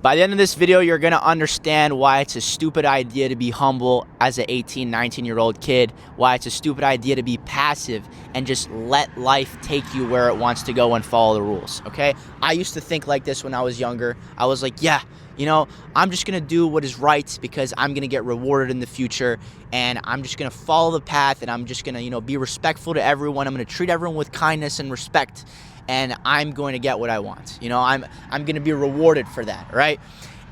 By the end of this video, you're going to understand why it's a stupid idea to be humble as an 18, 19-year-old kid, why it's a stupid idea to be passive and just let life take you where it wants to go and follow the rules, okay? I used to think like this when I was younger. I was like, yeah, you know, I'm just going to do what is right because I'm going to get rewarded in the future, and I'm just going to follow the path, and I'm just going to, you know, be respectful to everyone. I'm going to treat everyone with kindness and respect, and I'm going to get what I want. You know, I'm going to be rewarded for that, right?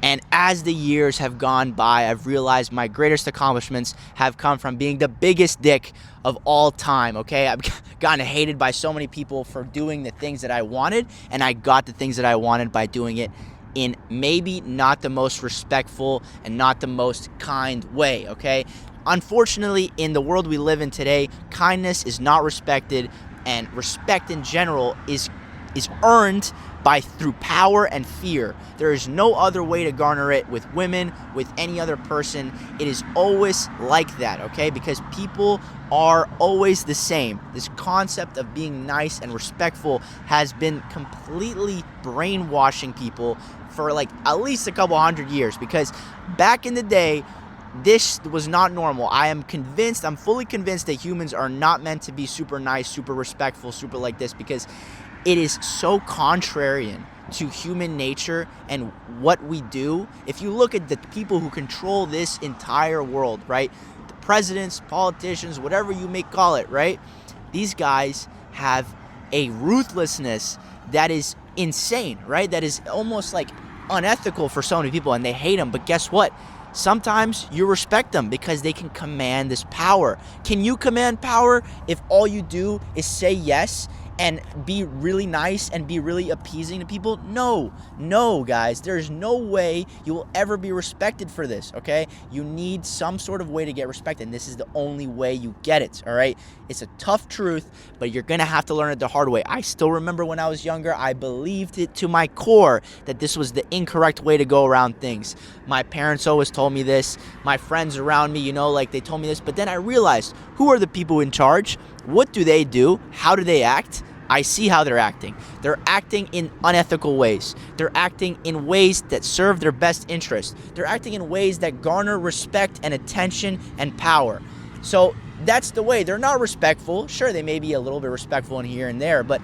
And as the years have gone by, I've realized my greatest accomplishments have come from being the biggest dick of all time, okay? I've gotten hated by so many people for doing the things that I wanted, and I got the things that I wanted by doing it in maybe not the most respectful and not the most kind way, okay? Unfortunately, in the world we live in today, kindness is not respected, and respect in general is earned through power and fear. There is no other way to garner it with women, with any other person. It is always like that, okay? Because people are always the same. This concept of being nice and respectful has been completely brainwashing people for like at least a couple hundred years, because back in the day, this was not normal. I'm fully convinced that humans are not meant to be super nice, super respectful, super like this, because it is so contrarian to human nature and what we do. If you look at the people who control this entire world, right? The presidents, politicians, whatever you may call it, right? These guys have a ruthlessness that is insane, right? That is almost like unethical for so many people, and they hate them. But guess what? Sometimes you respect them because they can command this power. Can you command power if all you do is say yes and be really nice and be really appeasing to people? No, guys. There's no way you will ever be respected for this, okay? You need some sort of way to get respected, and this is the only way you get it, all right? It's a tough truth, but you're going to have to learn it the hard way. I still remember when I was younger, I believed it to my core that this was the incorrect way to go around things. My parents always told me this. My friends around me, you know, like they told me this, but then I realized, who are the people in charge? What do they do? How do they act? I see how they're acting. They're acting in unethical ways. They're acting in ways that serve their best interest. They're acting in ways that garner respect and attention and power. So that's the way. They're not respectful. Sure, they may be a little bit respectful in here and there, but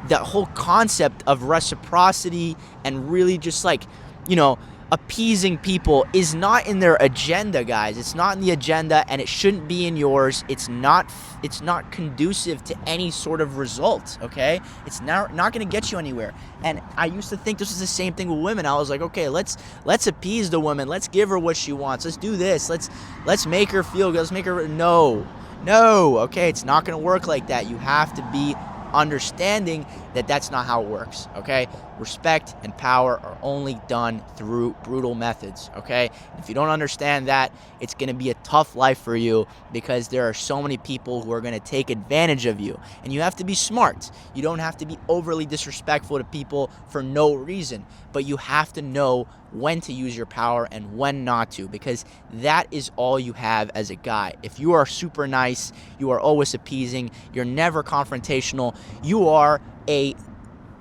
the whole concept of reciprocity and really just like, you know, appeasing people is not in their agenda, guys. It's not in the agenda, and it shouldn't be in yours. It's not conducive to any sort of result, okay? It's not going to get you anywhere. And I used to think this was the same thing with women. I was like, okay, let's appease the woman. Let's give her what she wants. Let's do this. Let's make her feel good. Let's make her no, okay? It's not going to work like that. You have to be understanding that that's not how it works, okay? Respect and power are only done through brutal methods, okay? If you don't understand that, it's going to be a tough life for you, because there are so many people who are going to take advantage of you, and you have to be smart. You don't have to be overly disrespectful to people for no reason, but you have to know when to use your power and when not to, because that is all you have as a guy. If you are super nice, you are always appeasing, you're never confrontational,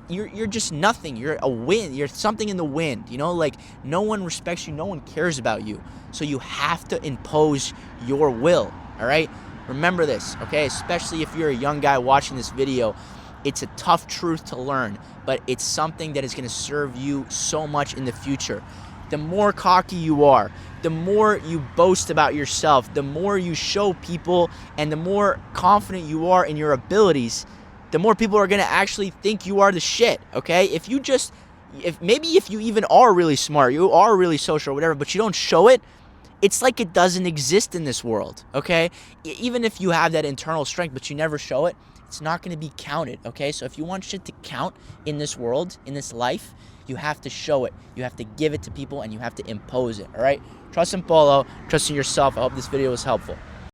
you're just nothing. You're a wind. You're something in the wind, you know, like no one respects you. No one cares about you. So you have to impose your will. All right. Remember this. Okay. Especially if you're a young guy watching this video, it's a tough truth to learn, but it's something that is going to serve you so much in the future. The more cocky you are, the more you boast about yourself, the more you show people, and the more confident you are in your abilities, the more people are going to actually think you are the shit, okay? If you even are really smart, you are really social or whatever, but you don't show it, it's like it doesn't exist in this world, okay? Even if you have that internal strength, but you never show it, it's not going to be counted, okay? So if you want shit to count in this world, in this life, you have to show it. You have to give it to people, and you have to impose it, all right? Trust in follow. Trust in yourself. I hope this video was helpful.